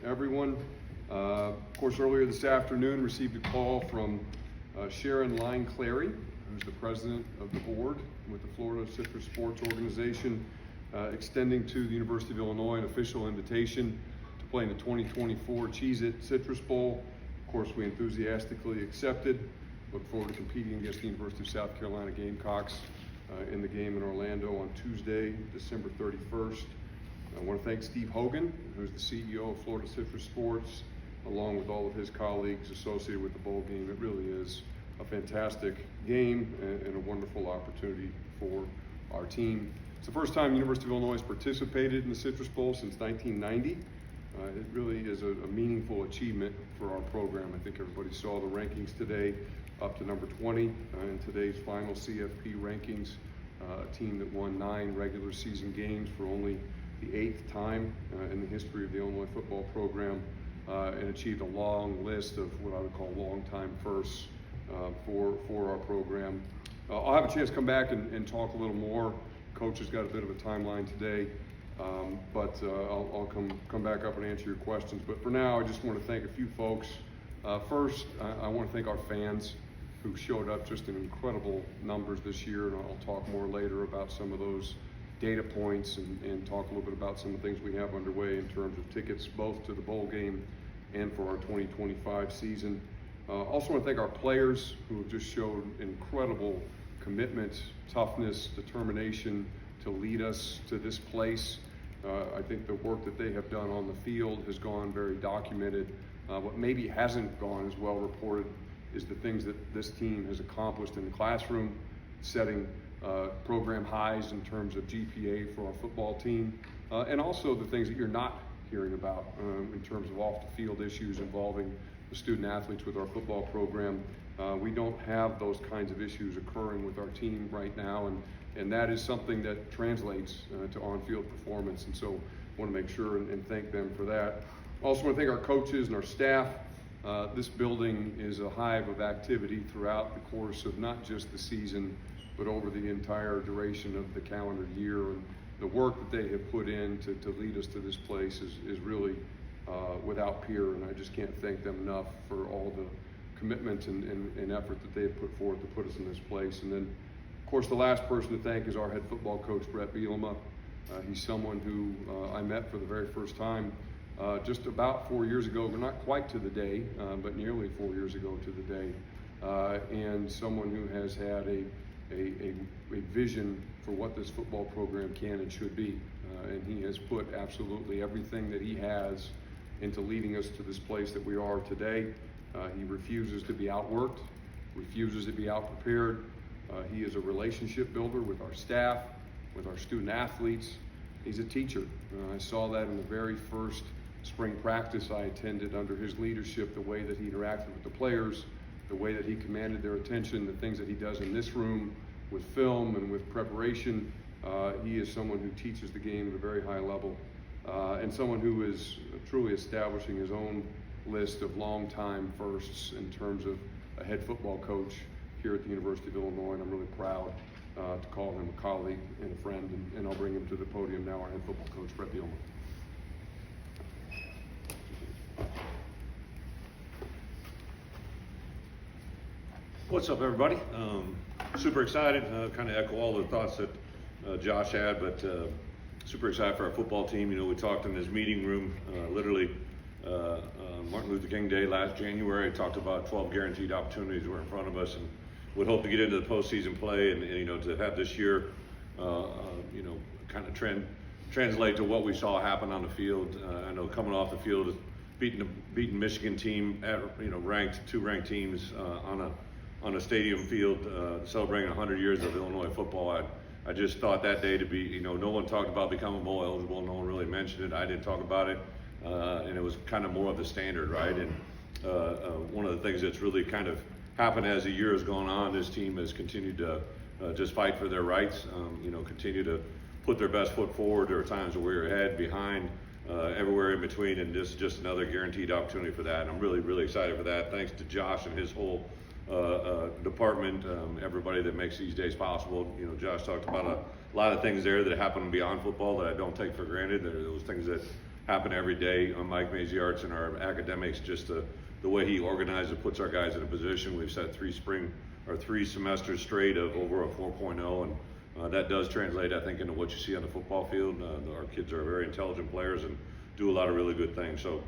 everyone. Of course, earlier this afternoon, received a call from Sharon Line Clary, who's the president of the board with the Florida Citrus Sports Organization, extending to the University of Illinois an official invitation to play in the 2024 Cheez-It Citrus Bowl. Of course, we enthusiastically accepted. Look forward to competing against the University of South Carolina Gamecocks in the game in Orlando on Tuesday, December 31st. I want to thank Steve Hogan, who's the CEO of Florida Citrus Sports, along with all of his colleagues associated with the bowl game. It really is a fantastic game and a wonderful opportunity for our team. It's the first time the University of Illinois has participated in the Citrus Bowl since 1990. It really is a meaningful achievement for our program. I think everybody saw the rankings today, up to number 20 in today's final CFP rankings. A team that won 9 regular season games for only the 8th time in the history of the Illinois football program, and achieved a long list of what I would call long-time firsts for our program. I'll have a chance to come back and talk a little more. Coach has got a bit of a timeline today, but I'll come back up and answer your questions. But for now, I just want to thank a few folks. First, I want to thank our fans who showed up just in incredible numbers this year, and I'll talk more later about some of those data points and talk a little bit about some of the things we have underway in terms of tickets both to the bowl game and for our 2025 season. Also want to thank our players who have just showed incredible commitment, toughness, determination to lead us to this place. I think the work that they have done on the field has gone very documented. What maybe hasn't gone as well reported is the things that this team has accomplished in the classroom, setting program highs in terms of GPA for our football team, and also the things that you're not hearing about in terms of off the field issues involving the student athletes with our football program. We don't have those kinds of issues occurring with our team right now, and that is something that translates to on-field performance, and so I want to make sure and thank them for that. Also want to thank our coaches and our staff. This building is a hive of activity throughout the course of not just the season, but over the entire duration of the calendar year. And the work that they have put in to lead us to this place is really without peer, and I just can't thank them enough for all the commitment and effort that they have put forth to put us in this place. And then, of course, the last person to thank is our head football coach, Bret Bielema. He's someone who I met for the very first time just about 4 years ago, but not quite to the day, but nearly 4 years ago to the day, and someone who has had a vision for what this football program can and should be, and he has put absolutely everything that he has into leading us to this place that we are today. He refuses to be outworked, refuses to be outprepared. He is a relationship builder with our staff, with our student athletes. He's a teacher. I saw that in the very first spring practice I attended under his leadership, the way that he interacted with the players, the way that he commanded their attention, the things that he does in this room with film and with preparation. He is someone who teaches the game at a very high level, and someone who is truly establishing his own list of long-time firsts in terms of a head football coach here at the University of Illinois, and I'm really proud to call him a colleague and a friend, and I'll bring him to the podium now, our head football coach, Bret Bielema. What's up, everybody? Super excited, kind of echo all the thoughts that Josh had, but super excited for our football team. You know, we talked in this meeting room, literally Martin Luther King Day last January, talked about 12 guaranteed opportunities were in front of us, and would hope to get into the postseason play, and you know, to have this year, you know, kind of translate to what we saw happen on the field. I know coming off the field, beating Michigan team, you know, two ranked teams on a stadium field, celebrating 100 years of Illinois football. I just thought that day to be, you know, no one talked about becoming bowl eligible, no one really mentioned it. I didn't talk about it, and it was kind of more of the standard, right? And one of the things that's really kind of happened as the year has gone on, this team has continued to just fight for their rights, you know, continue to put their best foot forward. There are times where we're ahead, behind, everywhere in between, and this is just another guaranteed opportunity for that. And I'm really, really excited for that. Thanks to Josh and his whole department, everybody that makes these days possible. You know, Josh talked about a lot of things there that happen beyond football that I don't take for granted. There are those things that happen every day. Mike Maziarz and our academics, just the way he organizes and puts our guys in a position. We've set 3 semesters straight of over a 4.0, and that does translate, I think, into what you see on the football field. Our kids are very intelligent players and do a lot of really good things. So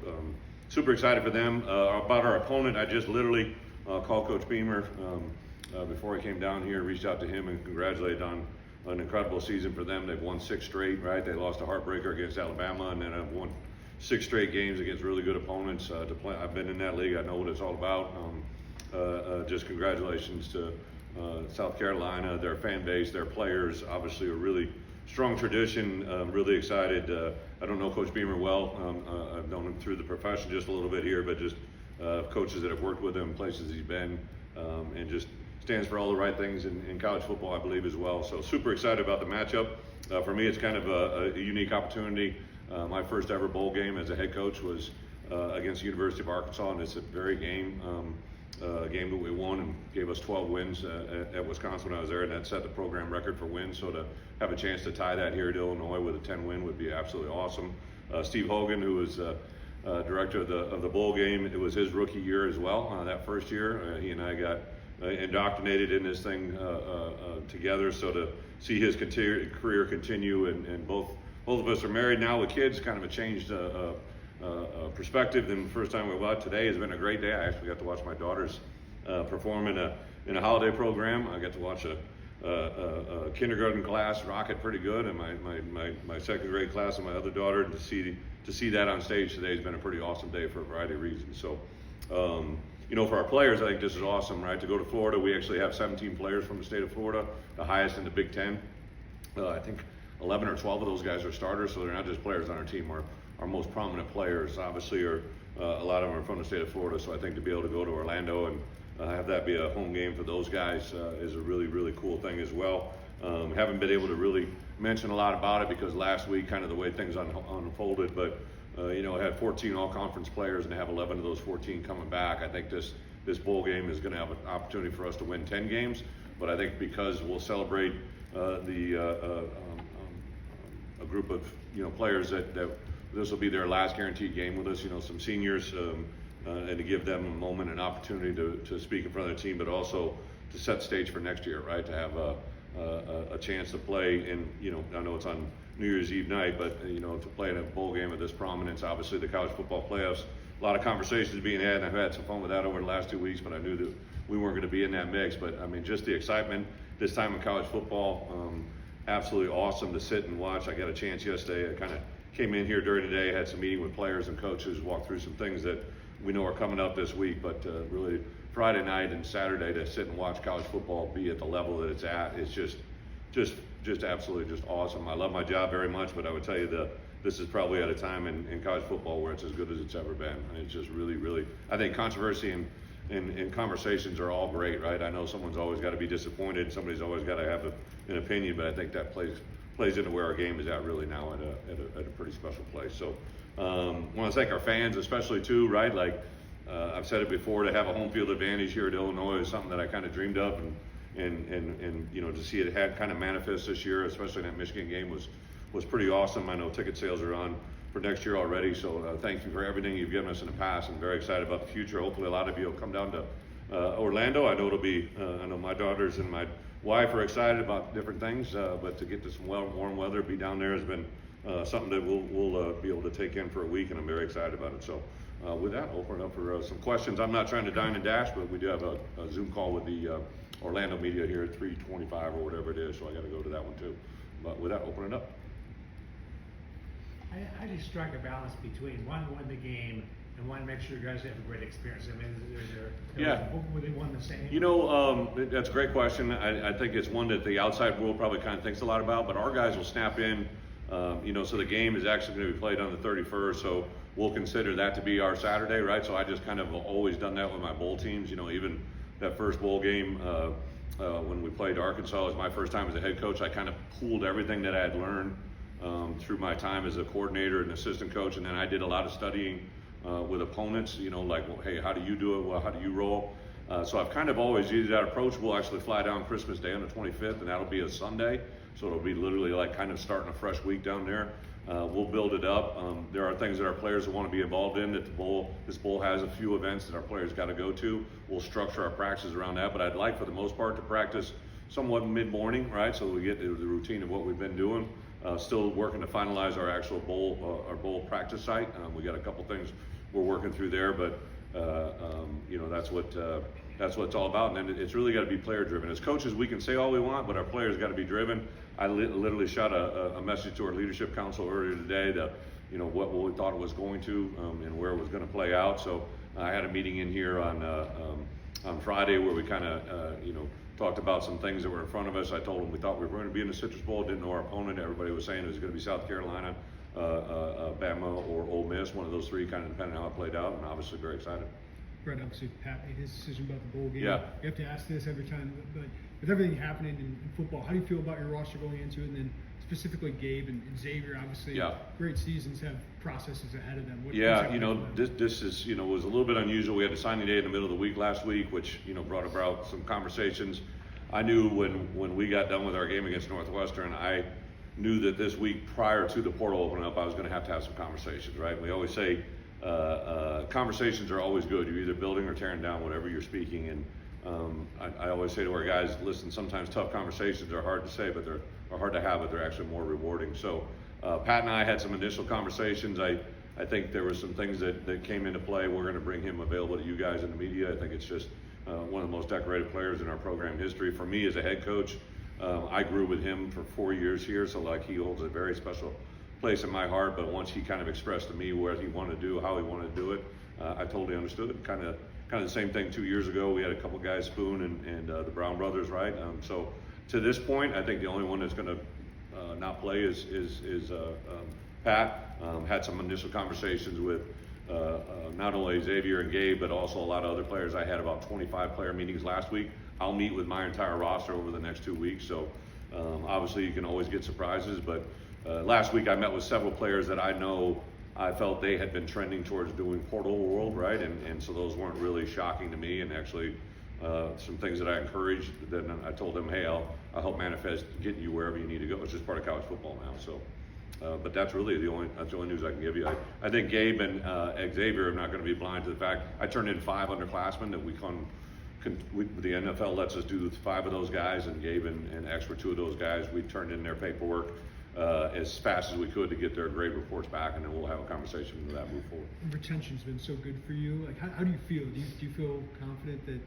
super excited for them. About our opponent, I just literally called Coach Beamer before he came down here, reached out to him and congratulated on an incredible season for them. They've won 6 straight, right? They lost a heartbreaker against Alabama, and then have won 6 straight games against really good opponents to play. I've been in that league. I know what it's all about. Just congratulations to South Carolina, their fan base, their players. Obviously a really strong tradition. Really excited. I don't know Coach Beamer well. I've known him through the profession just a little bit here, but just coaches that have worked with him, places he's been, and just stands for all the right things in college football, I believe, as well. So super excited about the matchup. For me, it's kind of a unique opportunity. My first ever bowl game as a head coach was against the University of Arkansas, and it's a very game that we won and gave us 12 wins at Wisconsin when I was there, and that set the program record for wins. So to have a chance to tie that here at Illinois with a 10 win would be absolutely awesome. Steve Hogan, who was director of the bowl game, it was his rookie year as well. That first year, he and I got indoctrinated in this thing together. So to see his career continue, and both of us are married now with kids, kind of a changed perspective than the first time we went out. Today has been a great day. I actually got to watch my daughters perform in a holiday program. I got to watch a kindergarten class rock it pretty good, and my second grade class and my other daughter, to see that on stage today has been a pretty awesome day for a variety of reasons. So for our players, I think this is awesome, right? To go to Florida, we actually have 17 players from the state of Florida, the highest in the Big Ten. I think 11 or 12 of those guys are starters, so they're not just players on our team. Our most prominent players, obviously, are a lot of them are from the state of Florida. So I think to be able to go to Orlando and have that be a home game for those guys is a really, really cool thing as well. Haven't been able to really mention a lot about it because last week, kind of the way things unfolded, but I had 14 all-conference players and have 11 of those 14 coming back. I think this bowl game is going to have an opportunity for us to win 10 games, but I think because we'll celebrate a group of players that this will be their last guaranteed game with us. Some seniors, and to give them a moment, an opportunity to speak in front of the team, but also to set the stage for next year, right? To have a chance to play in, I know it's on New Year's Eve night, but to play in a bowl game of this prominence. Obviously, the college football playoffs, a lot of conversations being had, and I've had some fun with that over the last 2 weeks, but I knew that we weren't going to be in that mix. But I mean, just the excitement this time in college football, absolutely awesome to sit and watch. I got a chance yesterday. I kind of came in here during the day, had some meeting with players and coaches, walked through some things that we know are coming up this week, but really Friday night and Saturday to sit and watch college football be at the level that it's at is just absolutely just awesome. I love my job very much, but I would tell you this is probably at a time in college football where it's as good as it's ever been. And it's just really, really, I think controversy and conversations are all great, right? I know someone's always got to be disappointed, somebody's always got to have an opinion, but I think that plays into where our game is at really now at a pretty special place. So want to thank our fans especially too, right? Like I've said it before, to have a home field advantage here at Illinois is something that I kind of dreamed of, and to see it had kind of manifest this year, especially in that Michigan game, was pretty awesome. I know ticket sales are on for next year already, so thank you for everything you've given us in the past. I'm very excited about the future. Hopefully a lot of you will come down to Orlando. I know it'll be, I know my daughters and my wife are excited about different things, but to get to some warm weather, be down there has been something that we'll be able to take in for a week, and I'm very excited about it. So with that, I'll open it up for some questions. I'm not trying to dine and dash, but we do have a Zoom call with the Orlando media here at 3:25 or whatever it is, so I got to go to that one too. But with that, open it up. How do you strike a balance between one, win the game, and one, make sure you guys have a great experience? I mean, were they one the same? That's a great question. I think it's one that the outside world probably kind of thinks a lot about, but our guys will snap in. So the game is actually going to be played on the 31st, so we'll consider that to be our Saturday, right? So I just kind of always done that with my bowl teams. Even that first bowl game when we played Arkansas was my first time as a head coach. I kind of pooled everything that I had learned through my time as a coordinator and assistant coach, and then I did a lot of studying with opponents, like, well, hey, how do you do it? Well, how do you roll? So I've kind of always used that approach. We'll actually fly down Christmas Day on the 25th, and that'll be a Sunday. So it'll be literally like kind of starting a fresh week down there. We'll build it up. There are things that our players want to be involved in. That this bowl has a few events that our players got to go to. We'll structure our practices around that. But I'd like, for the most part, to practice somewhat mid-morning, right? So that we get the routine of what we've been doing. Still working to finalize our actual bowl practice site. We got a couple things we're working through there, but that's what it's all about. And then it's really got to be player driven. As coaches, we can say all we want, but our players got to be driven. I literally shot a message to our leadership council earlier today that what we thought it was going to and where it was going to play out. So I had a meeting in here on Friday where we kind of talked about some things that were in front of us. I told them we thought we were going to be in the Citrus Bowl. Didn't know our opponent. Everybody was saying it was going to be South Carolina, Bama, or Ole Miss. One of those three, kind of depending on how it played out. And obviously very excited. Bret, obviously Pat made his decision about the bowl game. Yeah. You have to ask this every time, but with everything happening in football, how do you feel about your roster going into it? And then specifically Gabe and Xavier, obviously great seasons, have processes ahead of them. This is was a little bit unusual. We had a signing day in the middle of the week last week, which brought about some conversations. I knew when we got done with our game against Northwestern, I knew that this week prior to the portal opening up, I was going to have some conversations, right? We always say conversations are always good. You're either building or tearing down whatever you're speaking. And I always say to our guys, listen, sometimes tough conversations are hard to say, but they're hard to have, but they're actually more rewarding. So Pat and I had some initial conversations. I think there were some things that came into play. We're going to bring him available to you guys in the media. I think it's just one of the most decorated players in our program history. For me as a head coach, I grew with him for 4 years here, so he holds a very special place in my heart. But once he kind of expressed to me what he wanted to do, how he wanted to do it, I totally understood it. Kind of the same thing 2 years ago. We had a couple guys, Spoon and the Brown brothers, right? So to this point, I think the only one that's going to not play is Pat. Had some initial conversations with not only Xavier and Gabe, but also a lot of other players. I had about 25 player meetings last week. I'll meet with my entire roster over the next 2 weeks. So obviously you can always get surprises, but last week I met with several players that I felt they had been trending towards doing portal world, right? And so those weren't really shocking to me, and actually some things that I encouraged. Then I told them, hey, I'll help manifest getting you wherever you need to go. It's just part of college football now. So, but that's really the only news I can give you. I think Gabe and Xavier are not going to be blind to the fact I turned in 5 underclassmen that the NFL lets us do 5 of those guys, and Gabe and X were 2 of those guys. We turned in their paperwork as fast as we could to get their grade reports back, and then we'll have a conversation with that move forward. Retention's been so good for you. Like, how do you feel? Do you feel confident that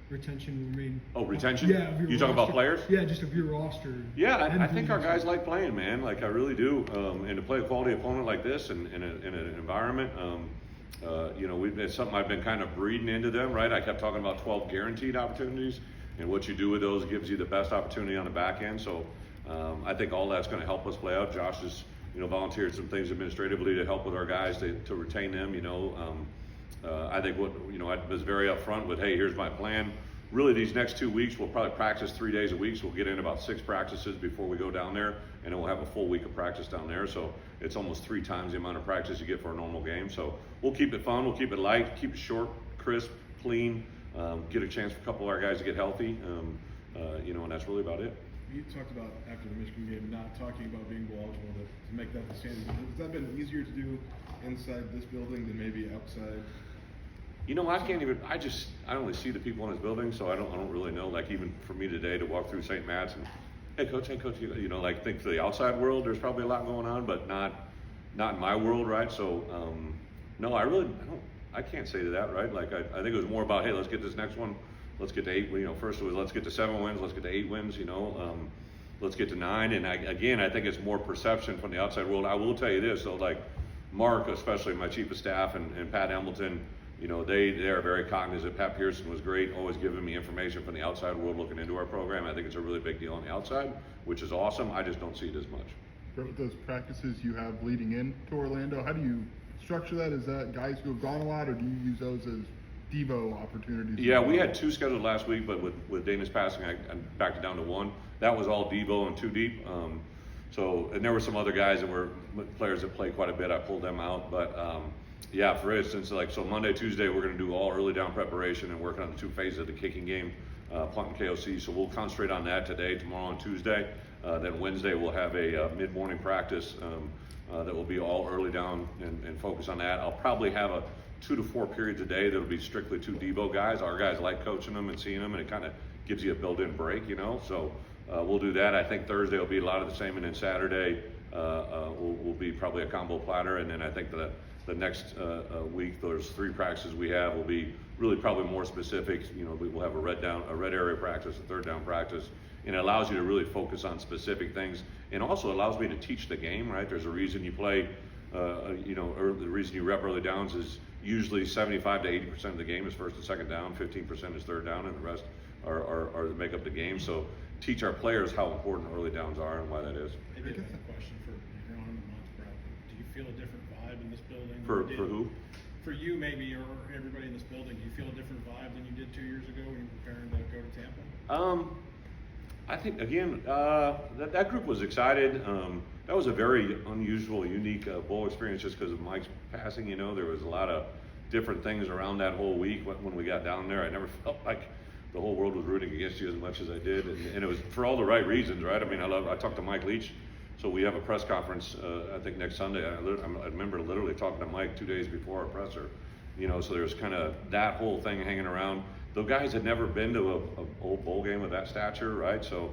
retention will remain? Oh, retention? Yeah. You talking about players? Yeah, just of your roster. Yeah, I think our guys like playing, man. Like, I really do. And to play a quality opponent like this in an environment, it's something I've been kind of breeding into them, right? I kept talking about 12 guaranteed opportunities, and what you do with those gives you the best opportunity on the back end. So I think all that's going to help us play out. Josh has, volunteered some things administratively to help with our guys to retain them. I think I was very upfront with, hey, here's my plan. Really, these next 2 weeks, we'll probably practice 3 days a week. So we'll get in about 6 practices before we go down there, and then we'll have a full week of practice down there. So it's almost 3 times the amount of practice you get for a normal game. So we'll keep it fun, we'll keep it light, keep it short, crisp, clean, get a chance for a couple of our guys to get healthy, and that's really about it. You talked about after the Michigan game not talking about being bowl eligible to make that the standard. Has that been easier to do inside this building than maybe outside? I only see the people in this building, so I don't really know. Like, even for me today to walk through St. Matt's and, hey coach, think for the outside world, there's probably a lot going on, but not in my world, right? So, no, I can't say to that, right? Like, I think it was more about, hey, let's get this next one. Let's get to 8, first it was let's get to 7 wins, let's get to 8 wins, let's get to 9. And I think it's more perception from the outside world. I will tell you this, so like Mark, especially my chief of staff, and Pat Embleton, they are very cognizant. Pat Pearson was great, always giving me information from the outside world looking into our program. I think it's a really big deal on the outside, which is awesome. I just don't see it as much. With those practices you have leading in to Orlando, how do you structure that? Is that guys who have gone a lot, or do you use those as Devo opportunities? Yeah, we had 2 scheduled last week, but with Dana's passing, I backed it down to 1. That was all Devo and 2 deep. And there were some other guys that were players that played quite a bit. I pulled them out, but yeah, for instance, so Monday, Tuesday, we're going to do all early down preparation and working on the 2 phases of the kicking game, punt and KOC. So we'll concentrate on that today, tomorrow, and Tuesday. Then Wednesday we'll have a mid-morning practice that will be all early down and focus on that. I'll probably have a 2 to 4 periods a day that'll be strictly 2 Devo guys. Our guys like coaching them and seeing them, and it kind of gives you a built-in break, you know. So we'll do that. I think Thursday will be a lot of the same, and then Saturday will be probably a combo platter, and then I think the next week, those 3 practices we have will be really probably more specific. You know, we'll have a red area practice, a third down practice, and it allows you to really focus on specific things, and also allows me to teach the game, right? There's a reason you play, you know, the reason you rep early downs is usually 75 to 80% of the game is first and second down, 15% is third down, and the rest are make up the game. So teach our players how important early downs are and why that is. Maybe a question for you're on in the month, Brett. Do you feel a different vibe in this building? For who? For you, maybe, or everybody in this building. Do you feel a different vibe than you did 2 years ago when you were preparing to go to Tampa? I think again that group was excited. That was a very unusual, unique bowl experience just because of Mike's passing. You know, there was a lot of different things around that whole week when we got down there. I never felt like the whole world was rooting against you as much as I did, and it was for all the right reasons, right? I mean, I talked to Mike Leach, so we have a press conference I think next Sunday. I remember literally talking to Mike 2 days before our presser. You know, so there's kind of that whole thing hanging around. The guys had never been to a old bowl game of that stature, right? So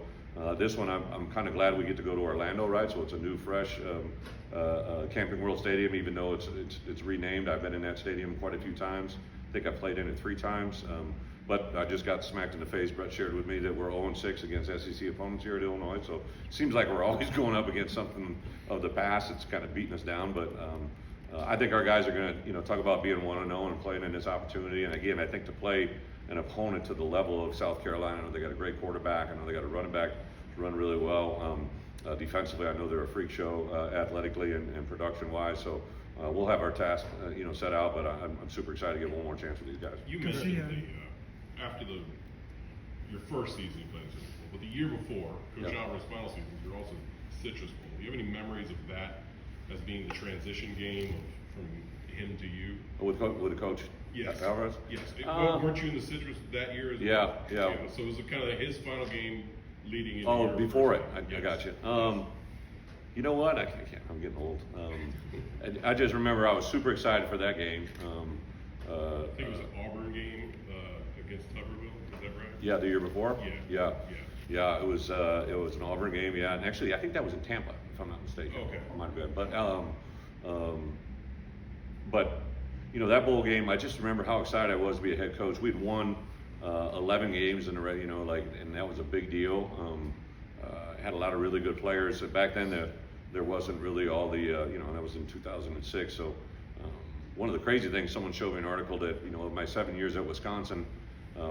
this one, I'm kind of glad we get to go to Orlando, right? So it's a new, fresh Camping World Stadium, even though it's renamed. I've been in that stadium quite a few times. I think I played in it 3 times. But I just got smacked in the face. Brett shared with me that we're 0-6 against SEC opponents here at Illinois. So it seems like we're always going up against something of the past. It's kind of beating us down, but I think our guys are going to, you know, talk about being 1-0 and playing in this opportunity. And again, I think to play an opponent to the level of South Carolina, I know they got a great quarterback. I know they got a running back to run really well. Defensively, I know they're a freak show athletically and production-wise. So we'll have our task, you know, set out. But I'm super excited to get one more chance with these guys. You mentioned after your first season you played in Citrus Bowl, but the year before, Coach Alvarez's final season, you're also Citrus Bowl. Do you have any memories of that as being the transition game from him to you? With the coach? Yes. Alvarez? Yes. Weren't you in the Citrus that year as well? Yeah. So it was kind of his final game leading into Oh, your before it. first I got you. You know what? I can't. I'm getting old. I just remember I was super excited for that game. I think it was an Auburn game against Tuberville. Is that right? Yeah, the year before. Yeah. It was an Auburn game. Yeah, and actually I think that was in Tampa, if I'm not mistaken. Okay. Might have been, but you know, that bowl game. I just remember how excited I was to be a head coach. We'd won 11 games in a row, you know, like, and that was a big deal. Had a lot of really good players. Back then, there wasn't really all the, you know, and that was in 2006. So one of the crazy things, someone showed me an article that, you know, my 7 years at Wisconsin,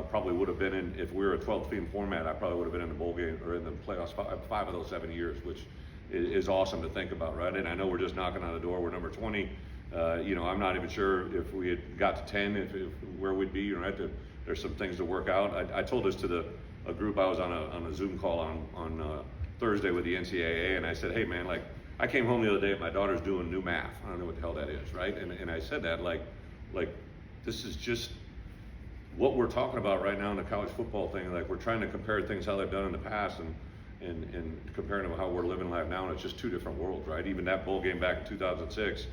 probably would have been in, if we were a 12 team format, I probably would have been in the bowl game or in the playoffs 5 of those 7 years, which is awesome to think about, right? And I know we're just knocking on the door. We're number 20. You know, I'm not even sure if we had got to 10, if where we'd be, right? There's some things to work out. I told this to a group I was on a Zoom call on Thursday with the NCAA, and I said, hey man, like, I came home the other day and my daughter's doing new math. I don't know what the hell that is, right? And I said that like this is just what we're talking about right now in the college football thing. Like, we're trying to compare things how they've done in the past and comparing to how we're living life now, and it's just 2 different worlds, right? Even that bowl game back in 2006,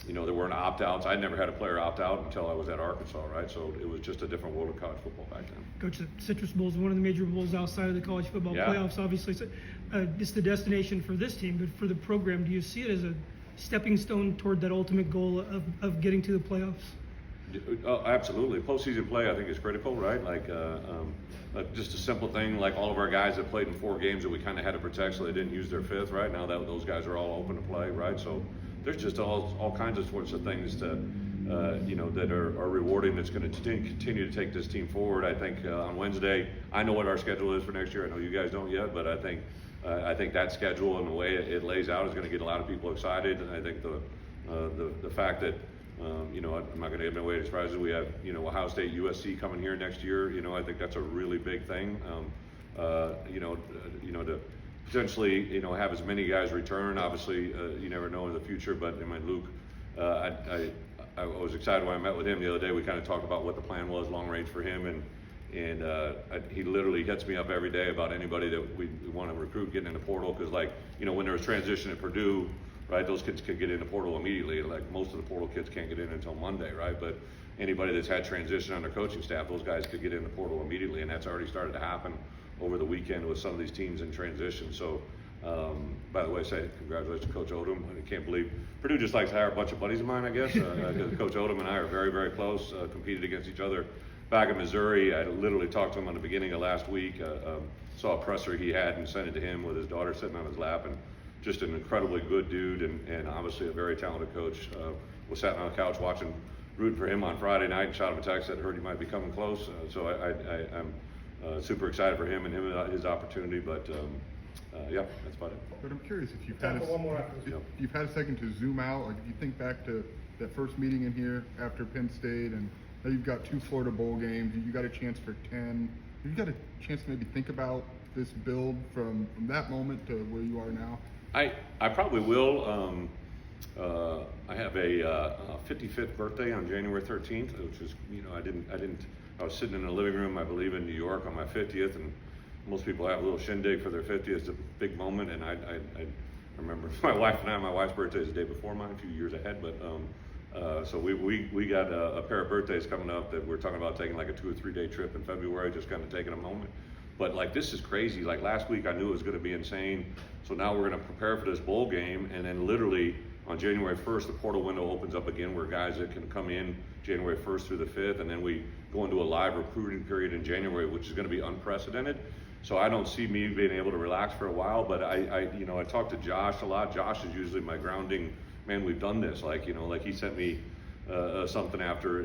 you know, there weren't opt-outs. I'd never had a player opt out until I was at Arkansas, right? So it was just a different world of college football back then. Coach, the Citrus Bowl is one of the major bowls outside of the college football playoffs, obviously. So, it's the destination for this team, but for the program, do you see it as a stepping stone toward that ultimate goal of getting to the playoffs? Absolutely. Postseason play, I think, is critical, right? Like, just a simple thing, like all of our guys that played in 4 games that we kind of had to protect so they didn't use their 5th, right? Now that those guys are all open to play, right? So there's just all kinds of sorts of things to, you know, that are rewarding. That's going to continue to take this team forward. I think on Wednesday, I know what our schedule is for next year. I know you guys don't yet, but I think that schedule and the way it lays out is going to get a lot of people excited. And I think the fact that you know, I'm not going to give away the surprises. We have, you know, Ohio State, USC coming here next year. You know, I think that's a really big thing. You know, to potentially, you know, have as many guys return. Obviously, you never know in the future. But I mean, Luke, I was excited when I met with him the other day. We kind of talked about what the plan was, long range for him, and he literally hits me up every day about anybody that we want to recruit getting in the portal. Because, like, you know, when there was transition at Purdue, right? Those kids could get in the portal immediately. Like most of the portal kids can't get in until Monday, right? But anybody that's had transition on their coaching staff, those guys could get in the portal immediately, and that's already started to happen over the weekend with some of these teams in transition. So, by the way, say congratulations to Coach Odom. I can't believe Purdue just likes to hire a bunch of buddies of mine, I guess. Coach Odom and I are very, very close, competed against each other back in Missouri. I literally talked to him on the beginning of last week, saw a presser he had and sent it to him with his daughter sitting on his lap, and just an incredibly good dude and obviously a very talented coach. Was sat on the couch rooting for him on Friday night and shot him a text that heard he might be coming close. So I'm super excited for him and his opportunity, but yeah, that's about it. But I'm curious if you've had One more after this. if you've had a second to zoom out, like if you think back to that first meeting in here after Penn State, and now you've got 2 Florida Bowl games, you got a chance for 10. You've got a chance to maybe think about this build from that moment to where you are now. I probably will. I have a 55th birthday on January 13th, which is, I was sitting in the living room, I believe, in New York on my 50th, and most people have a little shindig for their 50th. It's a big moment, and I remember my wife's birthday is the day before mine, a few years ahead, but so we got a pair of birthdays coming up that we're talking about taking like a 2 or 3 day trip in February, just kind of taking a moment. But like, this is crazy. Like last week I knew it was going to be insane. So now we're going to prepare for this bowl game, and then literally on January 1st, the portal window opens up again where guys that can come in January 1st through the 5th, and then we go into a live recruiting period in January, which is going to be unprecedented. So I don't see me being able to relax for a while, but I talked to Josh a lot. Josh is usually my grounding man. We've done this, like he sent me something after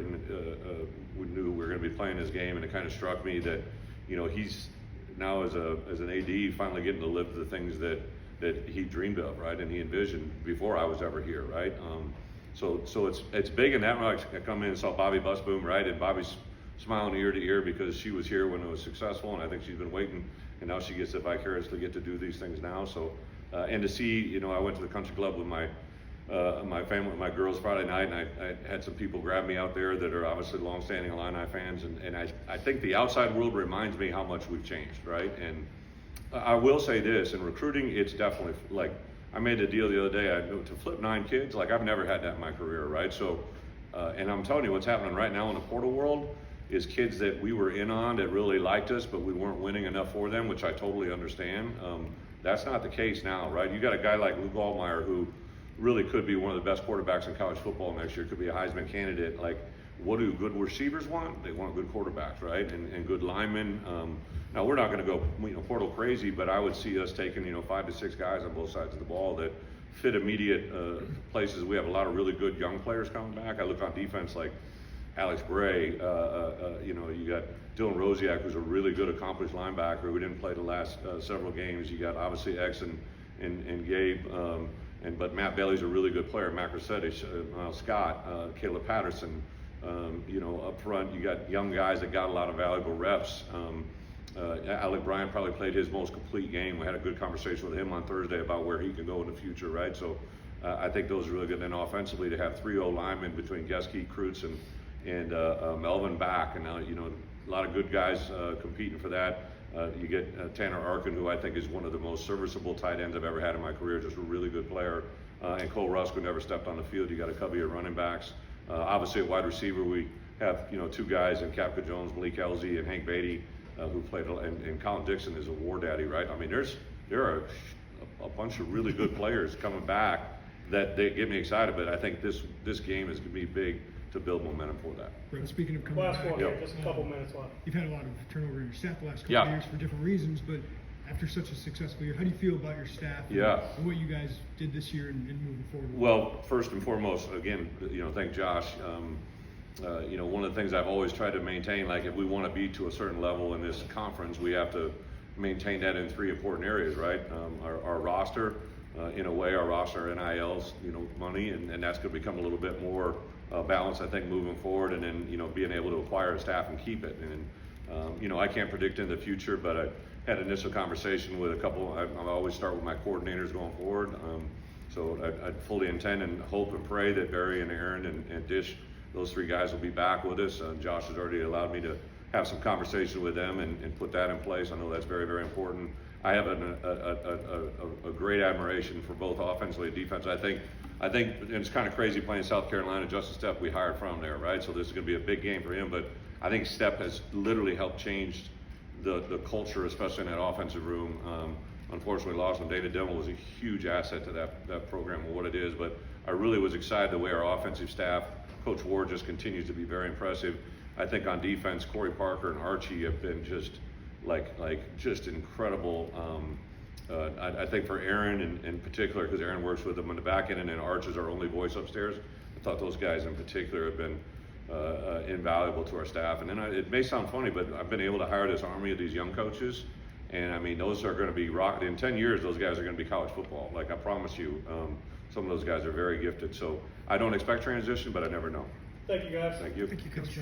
we knew we were going to be playing this game, and it kind of struck me that, he's now as an AD finally getting to live the things that he dreamed of, right, and he envisioned before I was ever here, right? So it's big in that way. I come in and saw Bobby Busboom, right, and Bobby's smiling ear to ear because she was here when it was successful, and I think she's been waiting, and now she gets to vicariously get to do these things now. So and to see, I went to the country club with my family, my girls Friday night, and I had some people grab me out there that are obviously longstanding Illini fans, and I think the outside world reminds me how much we've changed, right? And I will say this, in recruiting, it's definitely, like, I made a deal the other day, to flip 9 kids, like I've never had that in my career, right? So, and I'm telling you what's happening right now in the portal world is kids that we were in on that really liked us, but we weren't winning enough for them, which I totally understand. That's not the case now, right? You got a guy like Luke Altmaier who really could be one of the best quarterbacks in college football next year, could be a Heisman candidate. Like, what do good receivers want? They want good quarterbacks, right? And good linemen. Now, we're not going to go portal crazy, but I would see us taking 5 to 6 guys on both sides of the ball that fit immediate places. We have a lot of really good young players coming back. I look on defense like Alex Bray. You got Dylan Rosiak, who's a really good, accomplished linebacker who didn't play the last several games. You got obviously X and Gabe. But Matt Bailey's a really good player. Matt Rossetti, Miles Scott, Caleb Patterson. Up front, you got young guys that got a lot of valuable reps. Alec Bryant probably played his most complete game. We had a good conversation with him on Thursday about where he can go in the future, right? So I think those are really good. And then offensively, to have 3 linemen between Geske, Kreutz, and Melvin back, and now a lot of good guys competing for that. You get Tanner Arkin, who I think is one of the most serviceable tight ends I've ever had in my career, just a really good player. And Cole Rusk, who never stepped on the field. You got a couple of running backs. Obviously, at wide receiver, we have 2 guys in Capka Jones, Malik Elzy, and Hank Beatty, who played, and Colin Dixon is a war daddy, right? I mean, there are a bunch of really good players coming back that they get me excited. But I think this game is going to be big to build momentum for that. Brett, speaking of coming Last back, one, Yep. just a couple minutes left. you've had a lot of turnover in your staff the last couple Yeah. of years for different reasons, but after such a successful year, how do you feel about your staff and, Yeah. and what you guys did this year and moving forward? Well, first and foremost, again, thank Josh. One of the things I've always tried to maintain, like if we want to be to a certain level in this conference, we have to maintain that in 3 important areas, right? Our roster, in a way, our roster NILs, money, and that's going to become a little bit more balanced, I think, moving forward, and then, being able to acquire a staff and keep it. And, I can't predict in the future, but I had an initial conversation with a couple. I always start with my coordinators going forward. So I fully intend and hope and pray that Barry and Aaron and Dish, those 3 guys will be back with us. Josh has already allowed me to have some conversation with them and put that in place. I know that's very, very important. I have a great admiration for both offensively and defensively. I think, and it's kind of crazy playing South Carolina. Justin Stepp, we hired from there, right? So this is going to be a big game for him. But I think Stepp has literally helped change the culture, especially in that offensive room. Unfortunately, lost him. Dana Dimmel was a huge asset to that program and what it is. But I really was excited the way our offensive staff, Coach Ward, just continues to be very impressive. I think on defense, Corey Parker and Archie have been just just incredible. I think for Aaron in particular, because Aaron works with them on the back end, and then Arch is our only voice upstairs. I thought those guys in particular have been invaluable to our staff. And then it may sound funny, but I've been able to hire this army of these young coaches. And I mean, those are going to be in 10 years, those guys are going to be college football. Like I promise you, some of those guys are very gifted. So I don't expect transition, but I never know. Thank you, guys. Thank you. Thank you, Coach.